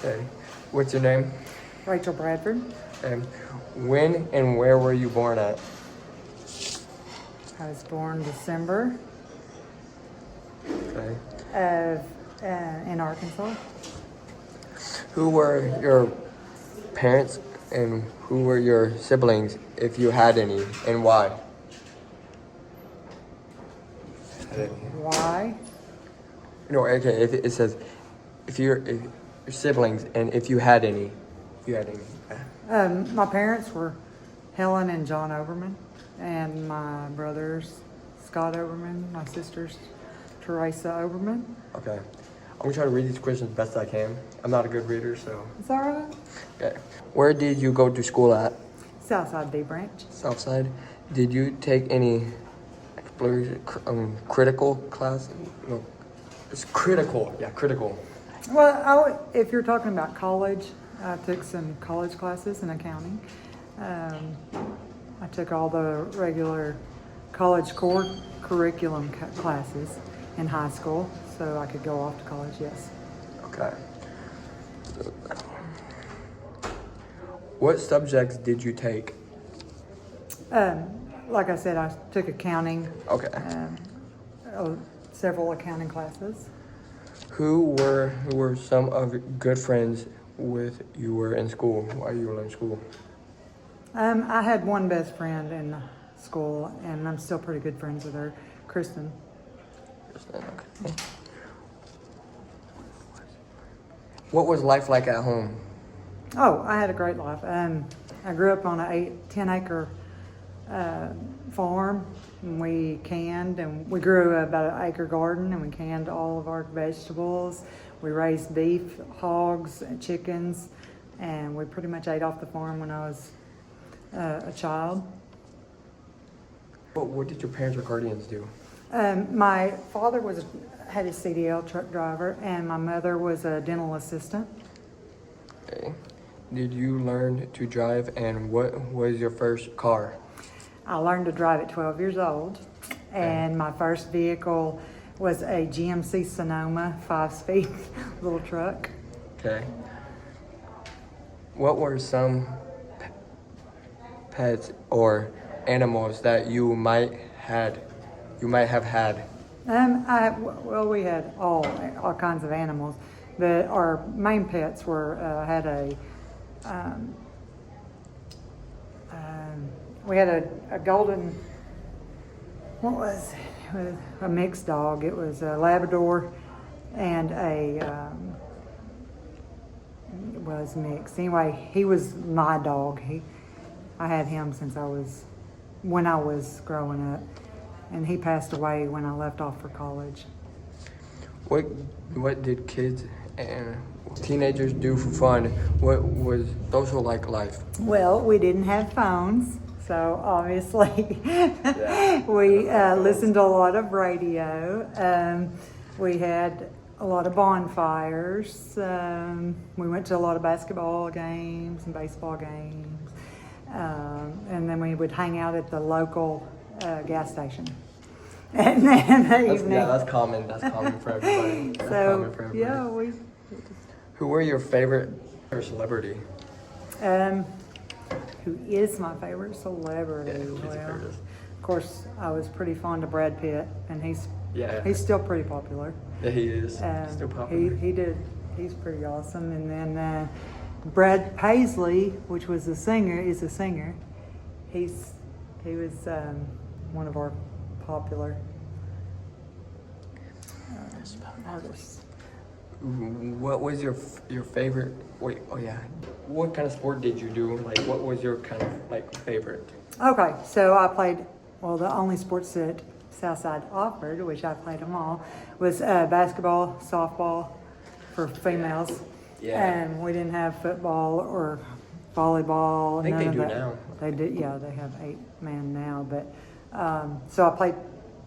Okay. What's your name? Rachel Bradford. And when and where were you born at? I was born December Okay. in Arkansas. Who were your parents and who were your siblings, if you had any, and why? Why? No, okay. If it says if your siblings and if you had any, if you had any. My parents were Helen and John Overman, and my brothers Scott Overman, my sisters Teresa Overman. Okay. I'm gonna try to read these questions best I can. I'm not a good reader, so. Is that right? Okay. Where did you go to school at? Southside D Branch. Southside. Did you take any critical class? No, it's critical. Yeah, critical. Well, if you're talking about college, I took some college classes in accounting. I took all the regular college core curriculum classes in high school, so I could go off to college, yes. Okay. What subjects did you take? Like I said, I took accounting, Okay. several accounting classes. Who were some of your good friends with you were in school while you were in school? I had one best friend in school, and I'm still pretty good friends with her, Kristen. Okay. What was life like at home? Oh, I had a great life. I grew up on a 10-acre farm, and we canned, and we grew about an acre garden, and we canned all of our vegetables. We raised beef, hogs, and chickens, and we pretty much ate off the farm when I was a child. What did your parents or guardians do? My father had a CDL truck driver, and my mother was a dental assistant. Okay. Did you learn to drive, and what was your first car? I learned to drive at 12 years old, and my first vehicle was a GMC Sonoma 5-speed little truck. Okay. What were some pets or animals that you might have had? We had all kinds of animals, but our main pets were we had a golden, what was it? It was a mixed dog. It was a Labrador and it was mixed. Anyway, he was my dog. I had him since when I was growing up, and he passed away when I left off for college. What did kids and teenagers do for fun? What was social like life? Well, we didn't have phones, so obviously we listened to a lot of radio. We had a lot of bonfires. We went to a lot of basketball games and baseball games. And then we would hang out at the local gas station. And then That's common. That's common for everybody. Who were your favorite celebrity? Who is my favorite celebrity? Of course, I was pretty fond of Brad Pitt, and he's still pretty popular. Yeah, he is still popular. He's pretty awesome. And then Brad Paisley, which was is a singer. He was one of our popular artists. What was your favorite? What kind of sport did you do? Like, what was your kind of favorite? Okay, so I played. Well, the only sports that Southside offered, which I played them all, was basketball, softball for females. Yeah. And we didn't have football or volleyball. I think they do now. They did. Yeah, they have 8-man now. But so I played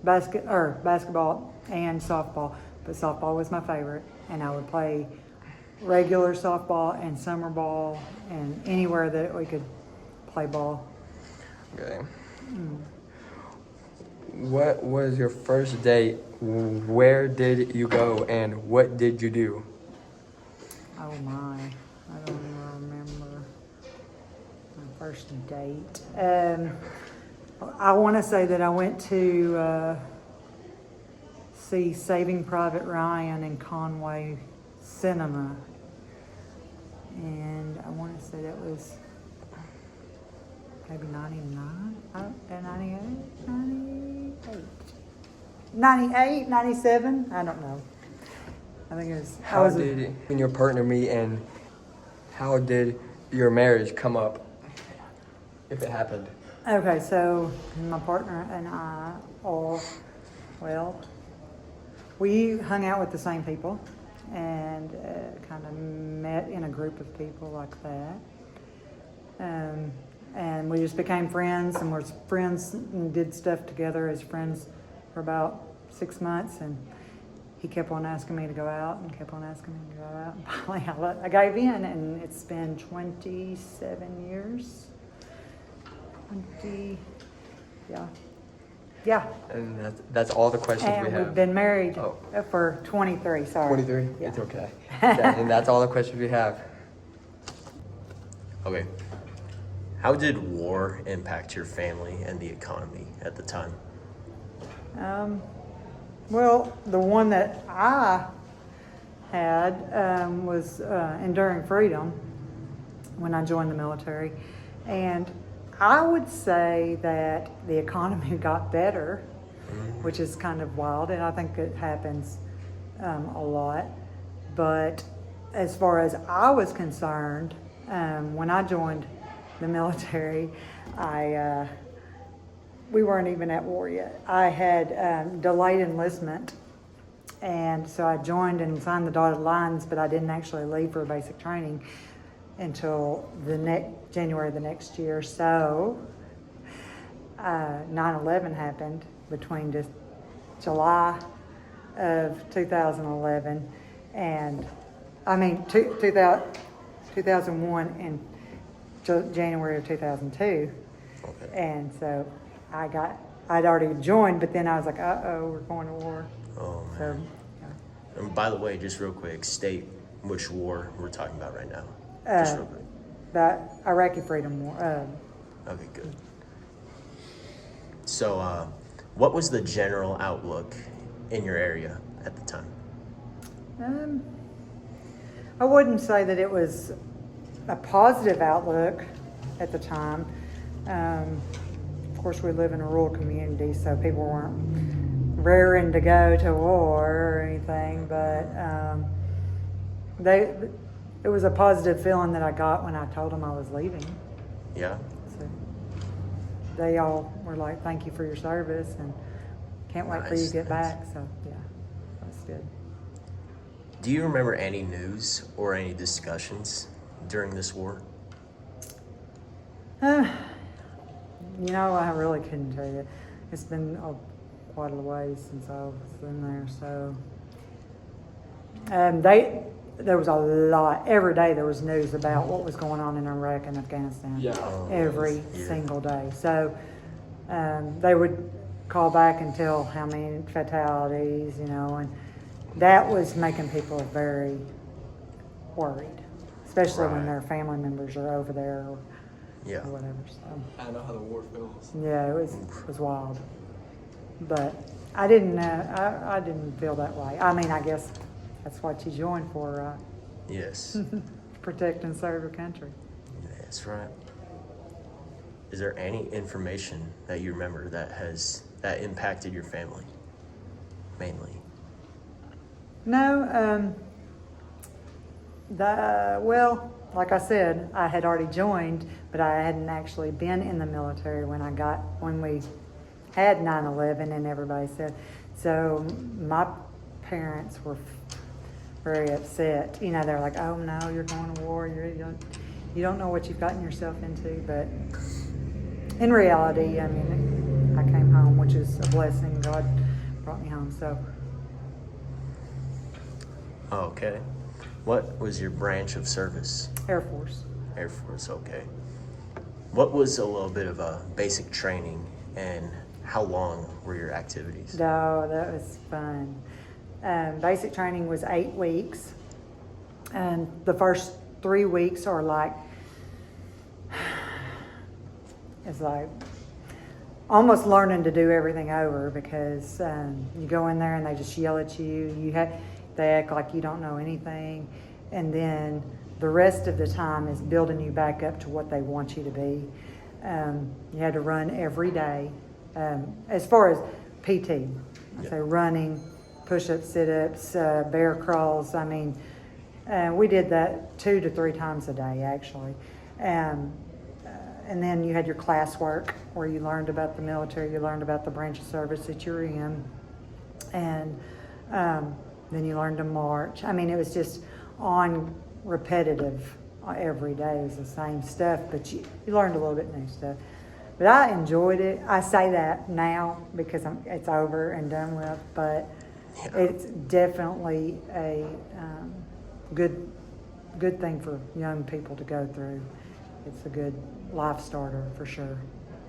basketball and softball, but softball was my favorite, and I would play regular softball and summer ball and anywhere that we could play ball. Okay. What was your first date? Where did you go, and what did you do? Oh my, I don't even remember my first date. I want to say that I went to see Saving Private Ryan in Conway Cinema. And I want to say that was maybe 99, 98, 98, 97, I don't know. I think it was. How did you and your partner meet, and how did your marriage come up, if it happened? Okay, so my partner and I we hung out with the same people and kind of met in a group of people like that. And we just became friends and were friends and did stuff together as friends for about 6 months. And he kept on asking me to go out and kept on asking me to go out. And finally I gave in, and it's been 27 years. 20, yeah. And that's all the questions And we have. we've been married Oh. for 23, sorry. 23? Yeah. It's okay. And that's all the questions we have. Okay. How did war impact your family and the economy at the time? Well, the one that I had was Enduring Freedom when I joined the military. And I would say that the economy got better, which is kind of wild, and I think it happens a lot. But as far as I was concerned, when I joined the military, we weren't even at war yet. I had delayed enlistment, and so I joined and signed the dotted lines, but I didn't actually leave for basic training until January the next year. So 9/11 happened between just July of 2011 and 2001 and January of 2002. Okay. And so I'd already joined, but then I was like, we're going to war. Oh, man. So, And by the way, just real quick, state which war we're talking about right now. Just real quick. the Iraqi Freedom War. Okay, good. So, what was the general outlook in your area at the time? I wouldn't say that it was a positive outlook at the time. Of course, we live in a rural community, so people weren't raring to go to war or anything, but it was a positive feeling that I got when I told them I was leaving. Yeah? So they all were like, "Thank you for your service, and can't wait for you to get Nice. back." So yeah, that's good. Do you remember any news or any discussions during this war? I really couldn't tell you. It's been quite a ways since I was in there, so there was a lot. Every day there was news about what was going on in Iraq and Afghanistan. Yeah. Every Yeah. single day. So they would call back and tell how many fatalities, and that was making people very worried, especially when Right. their family members are over there or Yeah. whatever. So. I know how the war feels. Yeah, it was wild, but I didn't I didn't feel that way. I mean, I guess that's what you joined for, right? Yes. Protect and serve your country. That's right. Is there any information that you remember that impacted your family, mainly? No, like I said, I had already joined, but I hadn't actually been in the military when we had 9/11 and everybody said. So my parents were very upset. They're like, "Oh no, you're going to war. You don't know what you've gotten yourself into." But in reality, I mean, I came home, which is a blessing. God brought me home. So Okay. What was your branch of service? Air Force. Air Force, okay. What was a little bit of a basic training, and how long were your activities? No, that was fun. Basic training was 8 weeks, And the first 3 weeks are like, it's like almost learning to do everything over because you go in there and they just yell at you. They act like you don't know anything. And then the rest of the time is building you back up to what they want you to be. You had to run every day. As far as PT, so running, push-ups, sit-ups, bear crawls. I mean, we did that 2 to 3 times a day, actually. And then you had your classwork where you learned about the military, you learned about the branch of service that you're in, and then you learned to march. I mean, it was just on repetitive every day. It was the same stuff, but you learned a little bit new stuff. But I enjoyed it. I say that now because it's over and done with, but it's definitely a good thing for young people to go through. It's a good life starter for sure.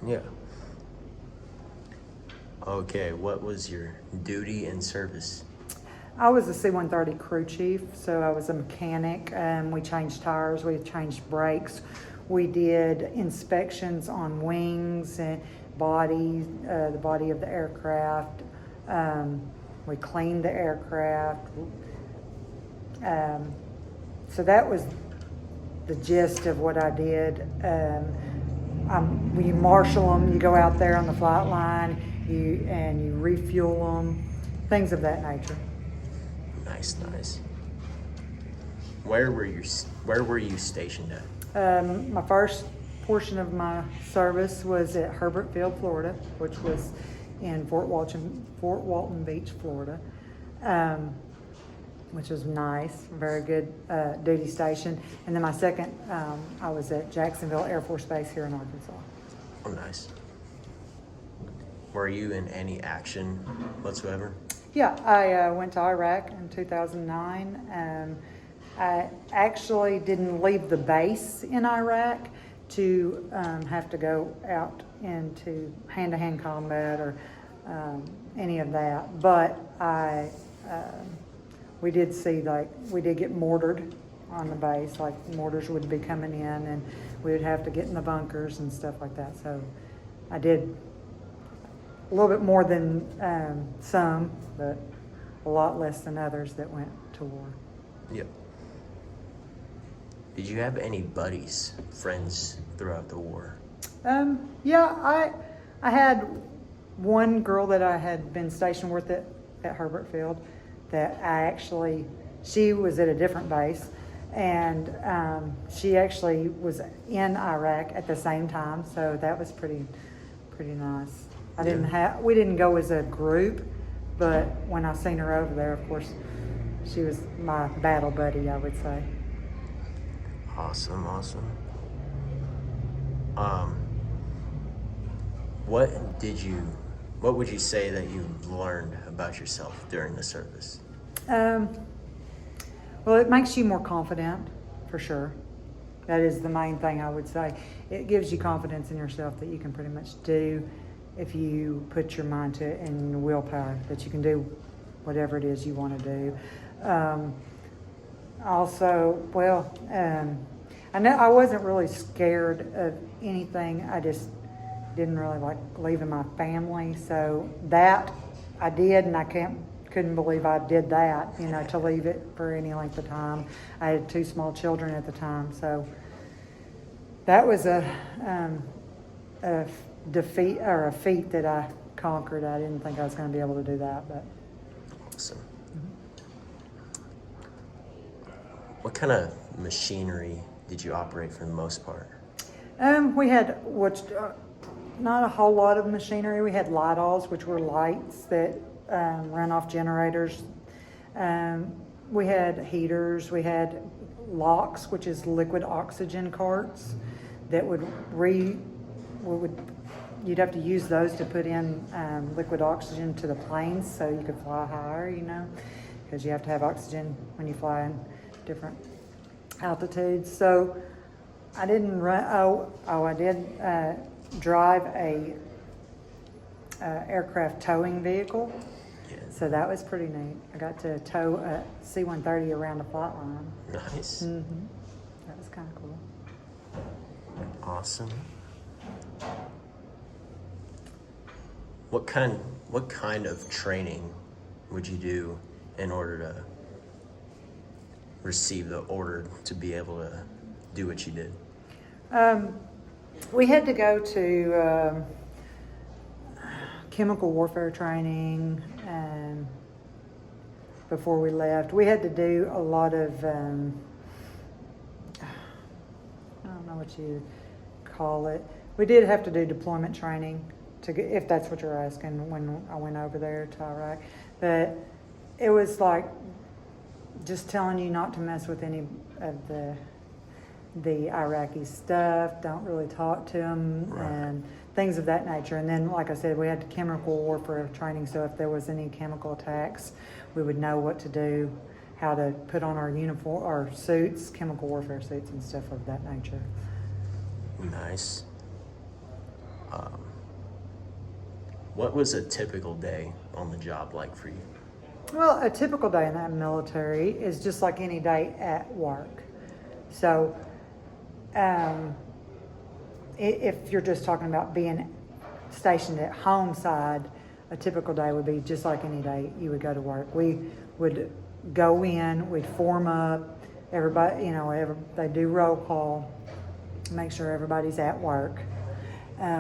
Yeah. Okay, what was your duty in service? I was a C-130 crew chief, so I was a mechanic. We changed tires, we changed brakes. We did inspections on wings and bodies, the body of the aircraft. We cleaned the aircraft. So that was the gist of what I did. You marshal them, you go out there on the flight line, you refuel them, things of that nature. Nice. Where were you stationed at? My first portion of my service was at Herbert Field, Florida, which was in Fort Walton Beach, Florida, which was nice, very good duty station. And then my second, I was at Jacksonville Air Force Base here in Arkansas. Oh, nice. Were you in any action whatsoever? Yeah, I went to Iraq in 2009. I actually didn't leave the base in Iraq to have to go out into hand-to-hand combat or any of that. But we did get mortared on the base, like mortars would be coming in and we would have to get in the bunkers and stuff like that. So I did a little bit more than some, but a lot less than others that went to war. Yep. Did you have any buddies, friends throughout the war? Yeah, I had one girl that I had been stationed with at Herbert Field that she was at a different base, and she actually was in Iraq at the same time, so that was pretty nice. We didn't go as a group, but when I seen her over there, of course, she was my battle buddy, I would say. Awesome. What would you say that you learned about yourself during the service? Well, it makes you more confident, for sure. That is the main thing I would say. It gives you confidence in yourself that you can pretty much do, if you put your mind to it and willpower, that you can do whatever it is you want to do. I know I wasn't really scared of anything. I just didn't really like leaving my family. So that I did, and I couldn't believe I did that, to leave it for any length of time. I had 2 small children at the time. So that was a defeat or a feat that I conquered. I didn't think I was going to be able to do that, but. Awesome. What kind of machinery did you operate for the most part? We had not a whole lot of machinery. We had lidals, which were lights that run off generators. We had heaters. We had LOX, which is liquid oxygen carts that you'd have to use those to put in liquid oxygen to the planes so you could fly higher, because you have to have oxygen when you fly in different altitudes. So I didn't run. I did drive a aircraft towing vehicle. Yes. So that was pretty neat. I got to tow a C-130 around the flight line. Nice. That was kind of cool. Awesome. What kind of training would you do in order to receive the order to be able to do what you did? We had to go to chemical warfare training before we left. We had to do a lot of, I don't know what you call it. We did have to do deployment training, if that's what you're asking, when I went over there to Iraq. But it was like just telling you not to mess with any of the Iraqi stuff, don't really talk to them, Right. and things of that nature. And then, like I said, we had chemical warfare training, so if there was any chemical attacks, we would know what to do, how to put on our uniform, our suits, chemical warfare suits and stuff of that nature. Nice. What was a typical day on the job like for you? Well, a typical day in that military is just like any day at work. So, if you're just talking about being stationed at home side, a typical day would be just like any day you would go to work. We would go in, we'd form up, everybody, they do roll call, make sure everybody's at work,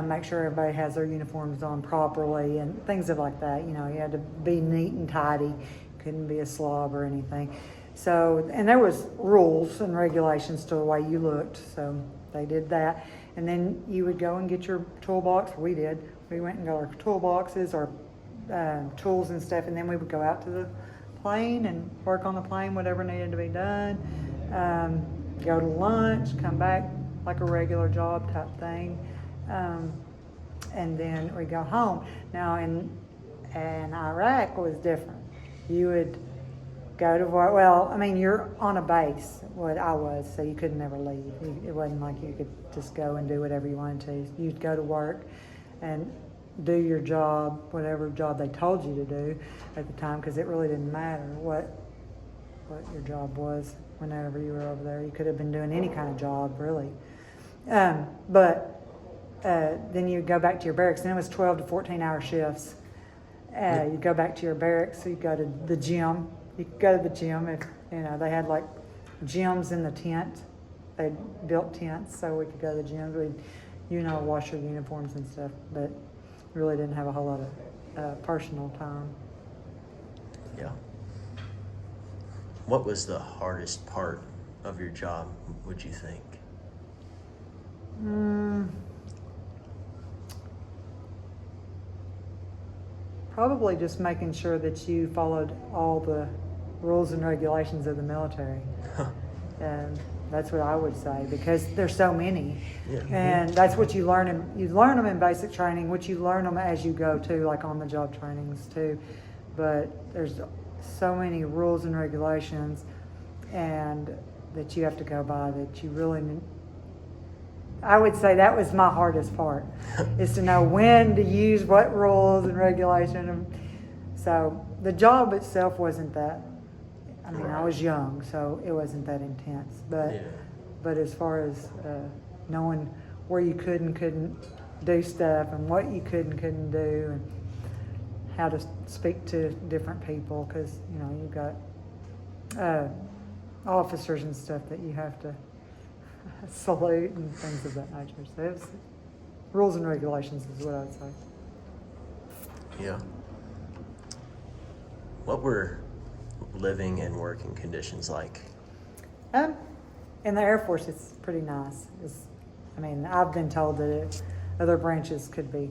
make sure everybody has their uniforms on properly and things like that. You had to be neat and tidy, couldn't be a slob or anything. So, and there was rules and regulations to the way you looked, so they did that. And then you would go and get your toolbox. We did. We went and got our toolboxes, our tools and stuff, and then we would go out to the plane and work on the plane, whatever needed to be done. Go to lunch, come back like a regular job type thing, and then we go home. Now in Iraq was different. You would go to work. Well, I mean, you're on a base, what I was, so you could never leave. It wasn't like you could just go and do whatever you wanted to. You'd go to work and do your job, whatever job they told you to do at the time, because it really didn't matter what your job was whenever you were over there. You could have been doing any kind of job, really. But then you'd go back to your barracks, and it was 12 to 14-hour shifts. You'd go back to your barracks, so you'd go to the gym. You could go to the gym if, they had like gyms in the tent. They built tents so we could go to the gyms. We'd, wash your uniforms and stuff, but really didn't have a whole lot of personal time. Yeah. What was the hardest part of your job, would you think? Probably just making sure that you followed all the rules and regulations of the military. And that's what I would say, because there's so many. Yeah. And that's what you learn. You learn them in basic training, which you learn them as you go too, like on the job trainings too. But there's so many rules and regulations and that you have to go by that you really, I would say that was my hardest part, is to know when to use what rules and regulations. So the job itself wasn't that, I was young, so it wasn't that intense. But as far as knowing where you could and couldn't do stuff and what you could and couldn't do and how to speak to different people, because, you've got officers and stuff that you have to salute and things of that nature. So it was rules and regulations is what I would say. Yeah. What were living and working conditions like? In the Air Force, it's pretty nice. I've been told that other branches could be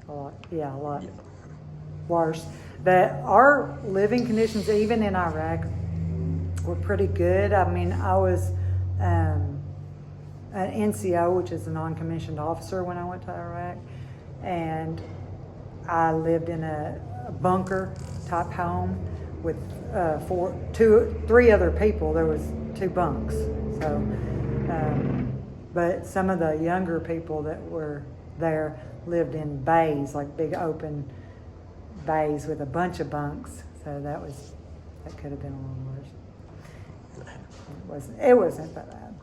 a lot worse. But our living conditions, even in Iraq, were pretty good. I was an NCO, which is a non-commissioned officer, when I went to Iraq, and I lived in a bunker type home with three other people. There was 2 bunks. So, but some of the younger people that were there lived in bays, like big open bays with a bunch of bunks, so that could have been a little worse. It wasn't that bad.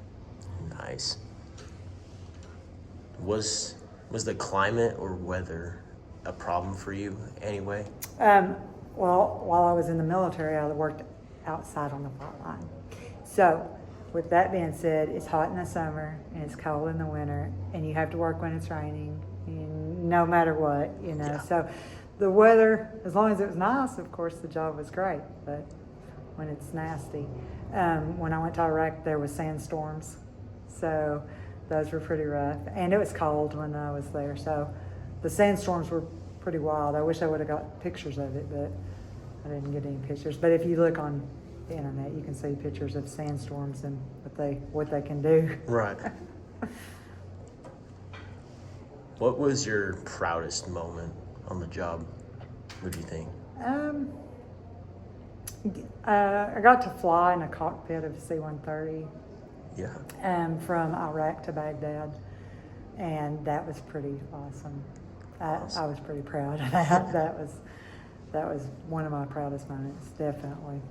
Nice. Was the climate or weather a problem for you anyway? Well, while I was in the military, I worked outside on the front line. So, with that being said, it's hot in the summer and it's cold in the winter, and you have to work when it's raining, and no matter what, you know. Yeah. So, the weather, as long as it was nice, of course, the job was great. But when it's nasty, when I went to Iraq, there was sandstorms, so those were pretty rough, and it was cold when I was there. So, the sandstorms were pretty wild. I wish I would have got pictures of it, but I didn't get any pictures. But if you look on the internet, you can see pictures of sandstorms and what they can do. Right. What was your proudest moment on the job? What do you think? I got to fly in a cockpit of a C-130 Yeah. from Iraq to Baghdad, and that was pretty awesome. I was pretty proud of that. That was one of my proudest moments, definitely.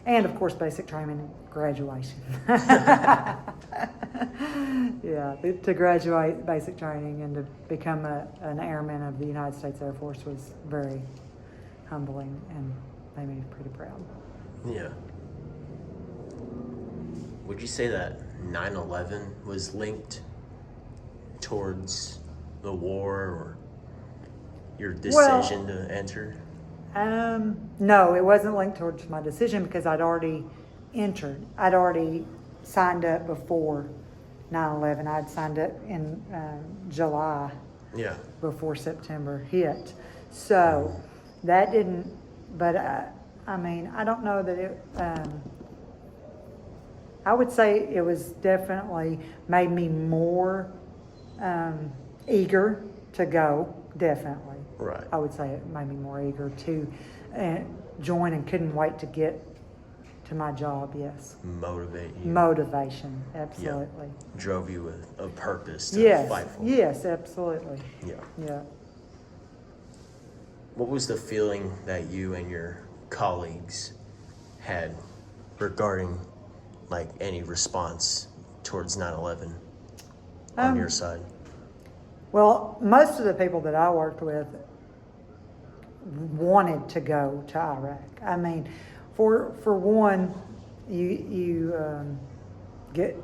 And of course, basic training and graduation. Yeah, to graduate basic training and to become an airman of the United States Air Force was very humbling and made me pretty proud. Yeah. Would you say that 9/11 was linked towards the war or your decision to enter? No, it wasn't linked towards my decision because I'd already entered. I'd already signed up before 9/11. I'd signed up in July Yeah. before September hit. So that didn't, but I mean, I don't know that it, I would say it was definitely made me more eager to go, definitely. Right. I would say it made me more eager to join and couldn't wait to get to my job, yes. Motivate you. Motivation, absolutely. Drove you with a purpose to Yes, fight for. yes, absolutely. Yeah. Yeah. What was the feeling that you and your colleagues had regarding like any response towards 9/11 on your side? Well, most of the people that I worked with wanted to go to Iraq. I mean, for one, you get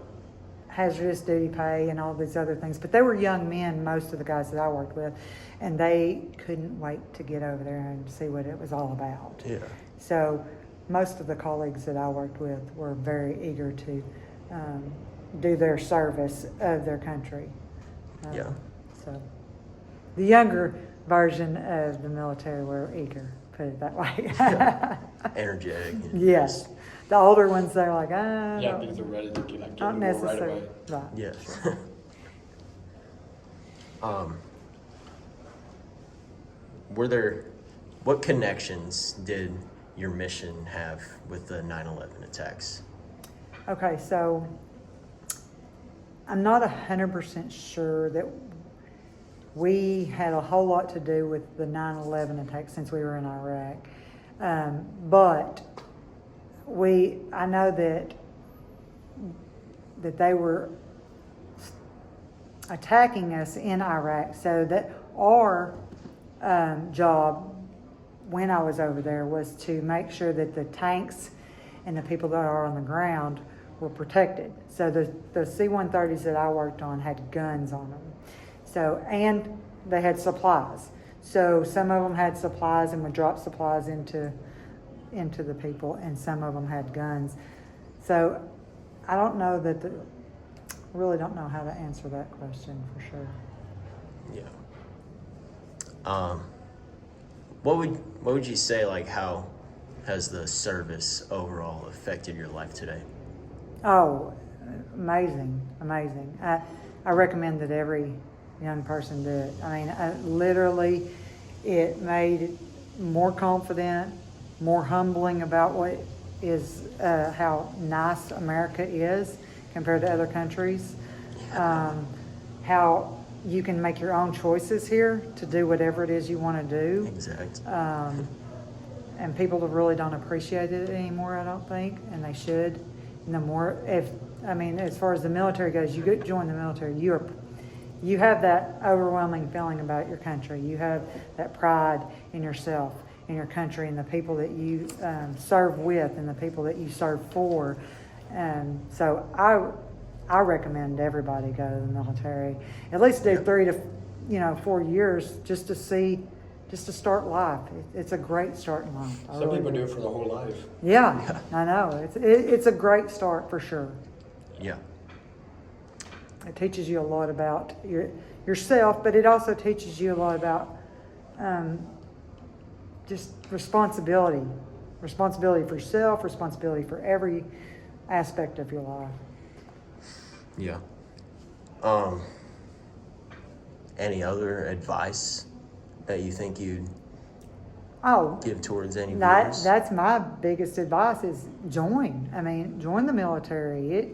hazardous duty pay and all these other things, but they were young men, most of the guys that I worked with, and they couldn't wait to get over there and see what it was all about. Yeah. So most of the colleagues that I worked with were very eager to do their service of their country. Yeah. So the younger version of the military were eager, put it that way. Energetic. and Yes. The older ones, they're like, Yeah, because they're ready to get not into war right necessarily. away. Right. Yes. What connections did your mission have with the 9/11 attacks? Okay, so I'm not 100% sure that we had a whole lot to do with the 9/11 attack since we were in Iraq. But I know that they were attacking us in Iraq, so that our job when I was over there was to make sure that the tanks and the people that are on the ground were protected. So the C-130s that I worked on had guns on them. So, and they had supplies. So some of them had supplies and would drop supplies into the people, and some of them had guns. So I don't know really don't know how to answer that question for sure. Yeah. What would you say, like, how has the service overall affected your life today? Oh, amazing. I recommend that every young person do it. I mean, literally, it made it more confident, more humbling about what is, how nice America is compared to other countries. How you can make your own choices here to do whatever it is you want to do. Exactly. And people really don't appreciate it anymore, I don't think, and they should. And the more, as far as the military goes, you join the military, you have that overwhelming feeling about your country. You have that pride in yourself, in your country, and the people that you serve with, and the people that you serve for. So I recommend everybody go to the military. At least do 3 to 4 years just to start life. It's a great start in life. Some people do it for the whole life. Yeah, I know. It's a great start for sure. Yeah. It teaches you a lot about yourself, but it also teaches you a lot about just responsibility. Responsibility for yourself, responsibility for every aspect of your life. Yeah. Any other advice that you think you'd give towards any viewers? That's my biggest advice is join. Join the military.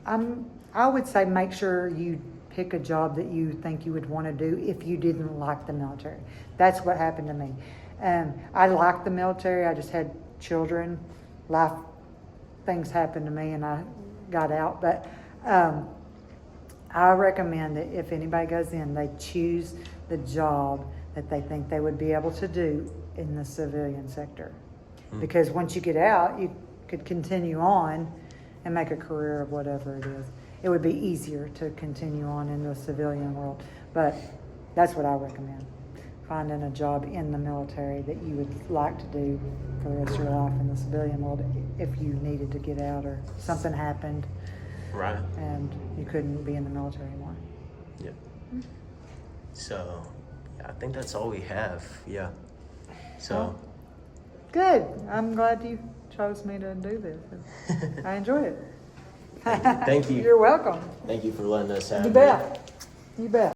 I would say make sure you pick a job that you think you would want to do if you didn't like the military. That's what happened to me. I liked the military. I just had children. Life things happened to me and I got out. But I recommend that if anybody goes in, they choose the job that they think they would be able to do in the civilian sector. Because once you get out, you could continue on and make a career of whatever it is. It would be easier to continue on in the civilian world. But that's what I recommend. Finding a job in the military that you would like to do for the rest of your life in the civilian world if you needed to get out or something happened. Right. And you couldn't be in the military anymore. Yep. So, yeah, I think that's all we have. Yeah. So. Good. I'm glad you chose me to do this. I enjoyed it. Thank you. You're welcome. Thank you for letting us have You bet. You bet.